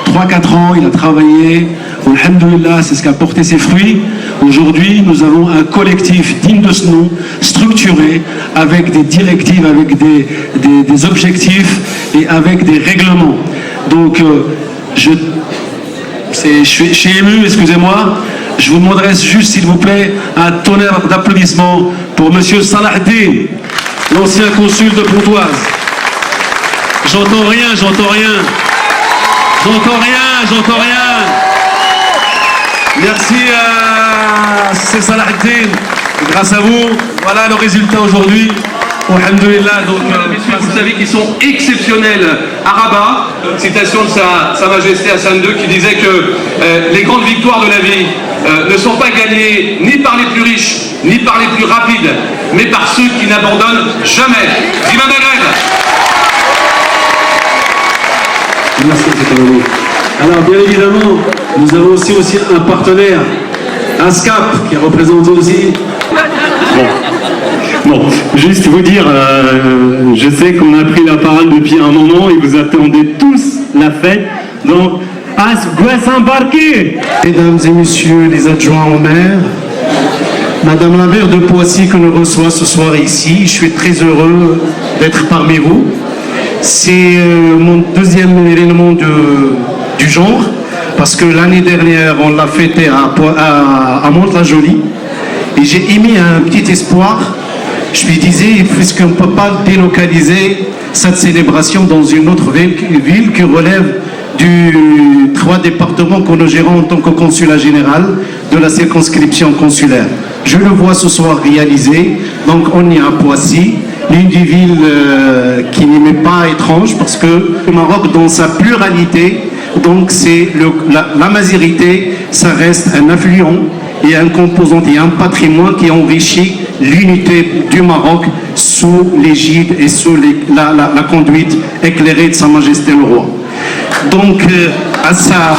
3-4 ans, il a travaillé. Alhamdoulilah, c'est ce qui a porté ses fruits. Aujourd'hui, nous avons un collectif digne de ce nom, structuré, avec des directives, avec des objectifs et avec des règlements. Donc, je suis ému, excusez-moi. Je vous demanderai juste, s'il vous plaît, un tonnerre d'applaudissements pour Monsieur Salah Din, l'ancien consul de Pontoise. J'entends rien, j'entends rien. J'entends rien, j'entends rien. Merci à Salah Din. Grâce à vous, voilà le résultat aujourd'hui. Alhamdoulilah, donc messieurs, vous savez qu'ils sont exceptionnels à Rabat. Citation de Sa Majesté Hassan II qui disait que les grandes victoires de la vie ne sont pas gagnées ni par les plus riches, ni par les plus rapides, mais par ceux qui n'abandonnent jamais. Viva Maghreb! Merci, c'est alors, bien évidemment, nous avons aussi un partenaire, ASCAP, qui est représenté aussi. Bon, juste vous dire, je sais qu'on a pris la parole depuis un moment et vous attendez tous la fête, donc Mesdames et messieurs les adjoints au maire, Madame la maire de Poissy que nous reçoit ce soir ici, je suis très heureux d'être parmi vous. C'est mon deuxième événement du genre, parce que l'année dernière, on l'a fêté à Mantes-la-Jolie, et j'ai émis un petit espoir. Je lui disais, puisqu'on ne peut pas délocaliser cette célébration dans une autre ville qui relève du 3 départements que nous gérons en tant que consulat général de la circonscription consulaire. Je le vois ce soir réalisé, donc on est à Poissy, l'une des villes qui n'y m'est pas étrange parce que le Maroc dans sa pluralité, donc c'est la mazirité, ça reste un affluent et un composant et un patrimoine qui enrichit l'unité du Maroc sous l'égide et sous la conduite éclairée de Sa Majesté le Roi. Donc, à ça...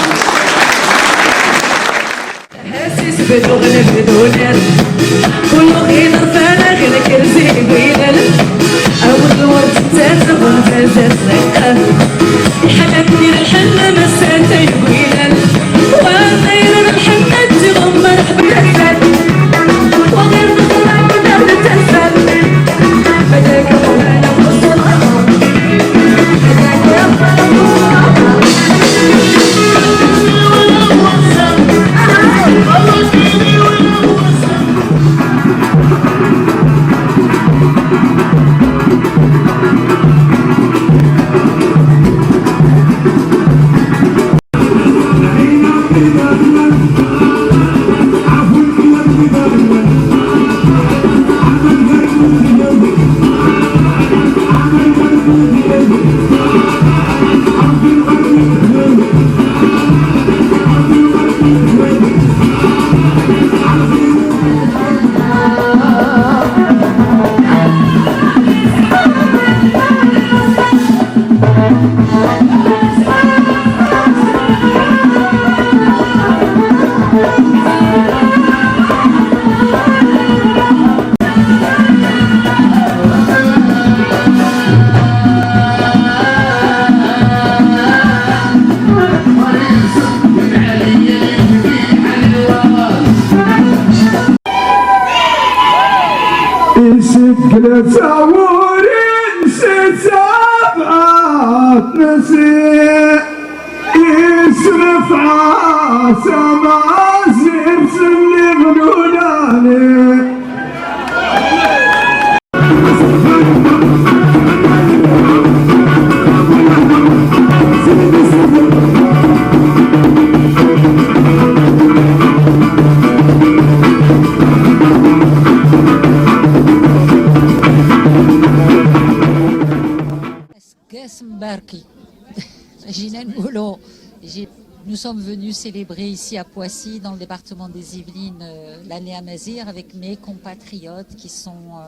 Nous sommes venus célébrer ici à Poissy, dans le département des Yvelines, l'année Amazigh avec mes compatriotes qui sont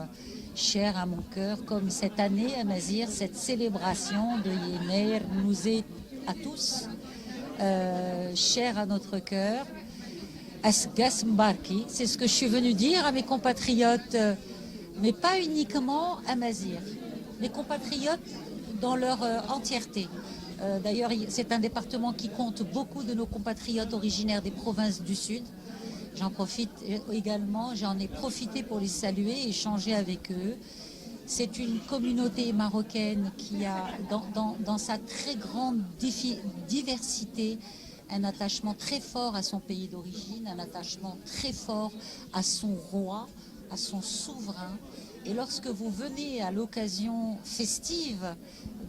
chers à mon cœur, comme cette année Amazigh, cette célébration de Yener nous est à tous chère à notre cœur. Asgas Mbarki, c'est ce que je suis venu dire à mes compatriotes, mais pas uniquement Amazigh, mes compatriotes dans leur entièreté. D'ailleurs, c'est un département qui compte beaucoup de nos compatriotes originaires des provinces du Sud. J'en profite également, j'en ai profité pour les saluer, échanger avec eux. C'est une communauté marocaine qui a, dans sa très grande diversité, un attachement très fort à son pays d'origine, un attachement très fort à son roi, à son souverain. Et lorsque vous venez à l'occasion festive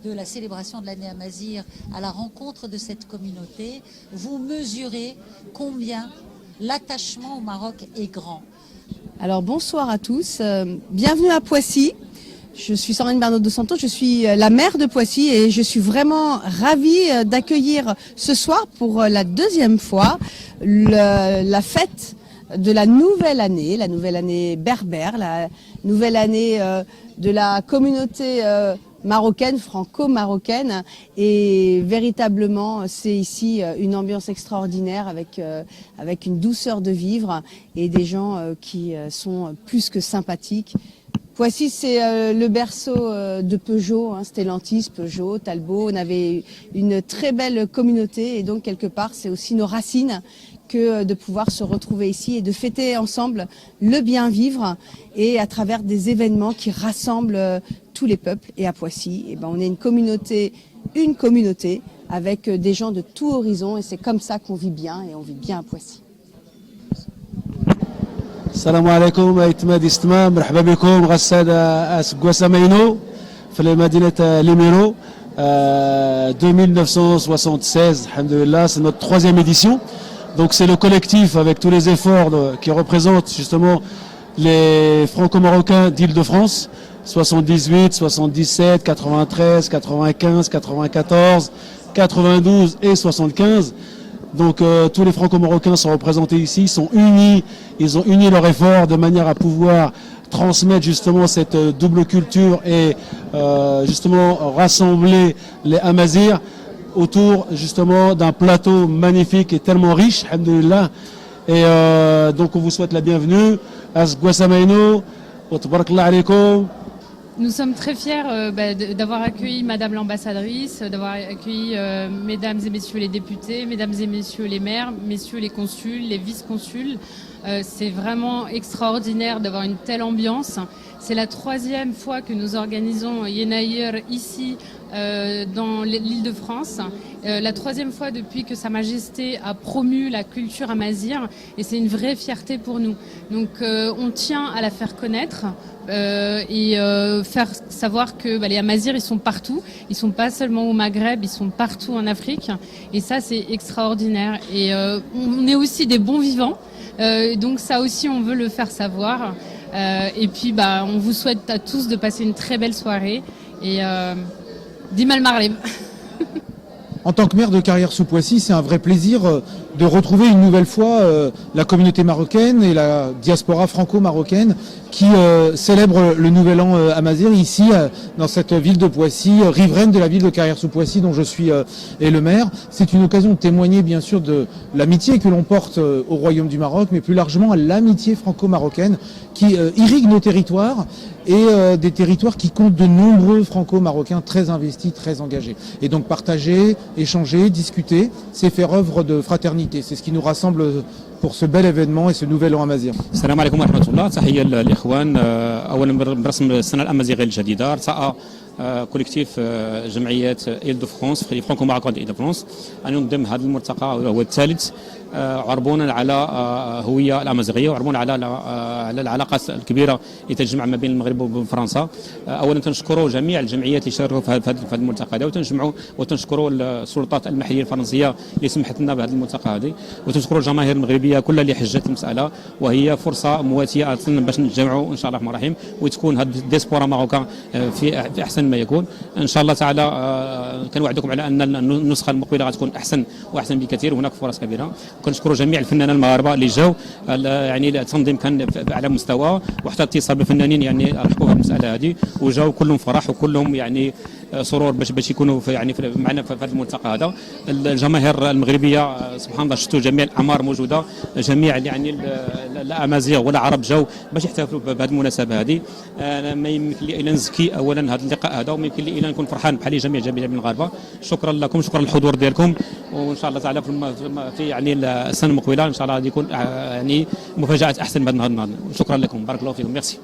de la célébration de l'année Amazigh à la rencontre de cette communauté, vous mesurez combien l'attachement au Maroc est grand. Alors bonsoir à tous, bienvenue à Poissy. Je suis Sandrine Bernot dos Santos, je suis la maire de Poissy et je suis vraiment ravie d'accueillir ce soir pour la deuxième fois la fête de la nouvelle année berbère, la nouvelle année de la communauté marocaine, franco-marocaine. Et véritablement, c'est ici une ambiance extraordinaire avec une douceur de vivre et des gens qui sont plus que sympathiques. Poissy, c'est le berceau de Peugeot, Stellantis, Peugeot, Talbot. On avait une très belle communauté et donc quelque part, c'est aussi nos racines que de pouvoir se retrouver ici et de fêter ensemble le bien vivre et à travers des événements qui rassemblent tous les peuples. Et à Poissy, on est une communauté avec des gens de tout horizon et c'est comme ça qu'on vit bien et on vit bien à Poissy. السلام عليكم ايتماد استماع مرحبا بكم غسادة اسكواسا مينو في مدينة ليميرو 2976 alhamdoulilah, c'est notre 3e édition. Donc c'est le collectif avec tous les efforts qui représentent justement les franco-marocains d'Île-de-France 78, 77, 93, 95, 94, 92 et 75. Donc tous les franco-marocains sont représentés ici, ils sont unis, ils ont uni leurs efforts de manière à pouvoir transmettre justement cette double culture et justement rassembler les Amazirs autour justement d'un plateau magnifique et tellement riche, alhamdoulilah. Et donc on vous souhaite la bienvenue. Asgouasamaino, wa tabarakallah alaykoum. Nous sommes très fiers d'avoir accueilli Madame l'ambassadrice, d'avoir accueilli Mesdames et Messieurs les députés, Mesdames et Messieurs les maires, Messieurs les consuls, les vice-consuls. C'est vraiment extraordinaire d'avoir une telle ambiance. C'est la 3e fois que nous organisons Yenayir ici dans l'Île-de-France. La 3e fois depuis que Sa Majesté a promu la culture amazigh et c'est une vraie fierté pour nous. Donc on tient à la faire connaître. Et faire savoir que les Amazirs ils sont partout, ils sont pas seulement au Maghreb, ils sont partout en Afrique et ça c'est extraordinaire et on est aussi des bons vivants donc ça aussi on veut le faire savoir et puis on vous souhaite à tous de passer une très belle soirée et Dimal Marlem. En tant que maire de Carrières-sous-Poissy, c'est un vrai plaisir de retrouver une nouvelle fois la communauté marocaine et la diaspora franco-marocaine qui célèbre le Nouvel An amazigh ici dans cette ville de Poissy, riveraine de la ville de Carrières-sous-Poissy dont je suis le maire. C'est une occasion de témoigner bien sûr de l'amitié que l'on porte au Royaume du Maroc, mais plus largement à l'amitié franco-marocaine qui irrigue nos territoires et des territoires qui comptent de nombreux franco-marocains très investis, très engagés. Et donc partager, échanger, discuter, c'est faire œuvre de fraternité. C'est ce qui nous rassemble pour ce bel événement et ce nouvel an amazigh. السلام عليكم ورحمة الله. تحية للإخوان. أولا برسم السنة الأمازيغية الجديدة ارتأى كوليكتيف جمعيات إيل دو فرانس في فرانكو ماروكان إيل دو فرانس أن ينظم هذا الملتقى وهو الثالث عربونا على هوية الأمازيغية وعربونا على العلاقات الكبيرة اللي تجمع ما بين المغرب وفرنسا. أولا تنشكروا جميع الجمعيات اللي شاركوا في هذا الملتقى هذا وتنشكروا السلطات المحلية الفرنسية اللي سمحت لنا بهذا الملتقى هذا وتنشكروا الجماهير المغربية كلها اللي حجت المسألة وهي فرصة مواتية باش نتجمعوا إن شاء الله الرحمن الرحيم وتكون هذه الديسبورا ماروكان في أحسن ما يكون إن شاء الله تعالى. كنوعدكم على أن النسخة المقبلة غتكون أحسن وأحسن بكثير وهناك فرص كبيرة. كنشكروا جميع الفنانين المغاربه اللي جاوا يعني التنظيم كان على مستوى وحتى اتصال بالفنانين يعني رحبوا هذه المساله هذه وجاوا كلهم فرح وكلهم يعني سرور باش يكونوا معنا في هذا الملتقى هذا. الجماهير المغربيه سبحان الله شفتوا جميع الاعمار موجوده، جميع لا امازيغ ولا عرب جاوا باش يحتفلوا بهذه المناسبه هذه. انا ما يمكن لي الا نزكي اولا هذا اللقاء هذا، وما يمكن لي الا نكون فرحان بحال جميع المغاربه. شكرا لكم، شكرا للحضور ديالكم، وان شاء الله تعالى في السنه المقبله ان شاء الله غادي يكون مفاجات احسن من هذا النهار. شكرا لكم، بارك الله فيكم، ميرسي.